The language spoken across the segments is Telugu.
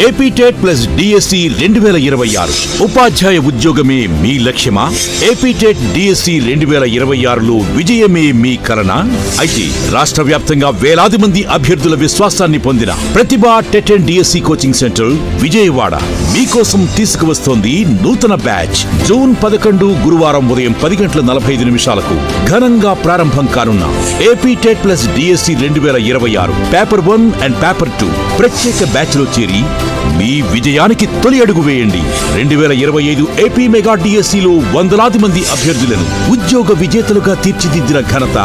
ఏపీ టెట్ ప్లస్ డిఎస్సి 2026 ఉపాధ్యాయ ఉద్యోగమే మీ లక్ష్యమా? ఏపీ టెట్ డిఎస్సి 2026లో విజయమే మీ కలనా? అయితే రాష్ట్ర వ్యాప్తంగా వేలాది మంది అభ్యర్థుల విశ్వాసాన్ని పొందిన Pratibha TET and DSC coaching centre Vijayawada మీకోసం తీసుకువస్తోంది నూతన బ్యాచ్. జూన్ 11 గురువారం ఉదయం 10:45 ఘనంగా ప్రారంభం కానున్న AP TET plus DSC 2026 paper 1 and paper 2 ప్రత్యేక బ్యాచ్ లో చేరి మీ విజయానికి తొలి అడుగు వేయండి. 2025 ఏపీ మెగా డిఎస్సిలో వందలాది మంది అభ్యర్థులను ఉద్యోగ విజేతలుగా తీర్చిదిద్దిన ఘనత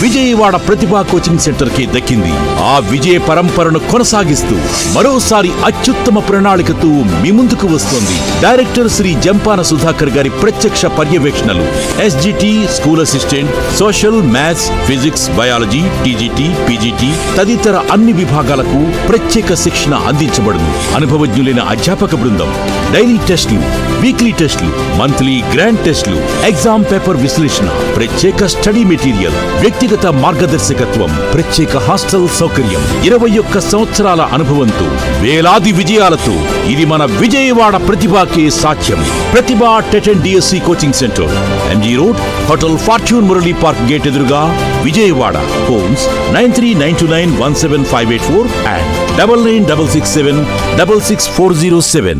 విజయవాడ ప్రతిభా కోచింగ్ సెంటర్ కి దక్కింది. ఆ విజయ పరంపరను కొనసాగిస్తూ మరోసారి అత్యుత్తమ ప్రణాళికతో మీ ముందుకు వస్తోంది డైరెక్టర్ శ్రీ జంపాన సుధాకర్ గారి ప్రత్యక్ష పర్యవేక్షణలు. SGT, school assistant, social, maths, physics, biology, TGT, PGT తదితర అన్ని విభాగాలకు ప్రత్యేక శిక్షణ అందించబడును. అనుభవజ్ఞులైన అధ్యాపక బృందం, డైలీ టెస్టులు, వీక్లీ టెస్టులు, మంత్లీ గ్రాండ్ టెస్టులు, ఎగ్జామ్ పేపర్ విశ్లేషణ, ప్రత్యేక స్టడీ మెటీరియల్, వ్యక్తిగత మార్గదర్శకత్వం, ప్రత్యేక హాస్టల్ సౌకర్యం, 21 సంవత్సరాల అనుభవంతో వేలాది విజయాలతో ఇది మన విజయవాడ ప్రతిభాకే సాధ్యం. Pratibha TET and DSC coaching centre, MG road, hotel Fortune Murali park gate ఎదురుగా, విజయవాడ. Phones 9392917584 and 9966766407.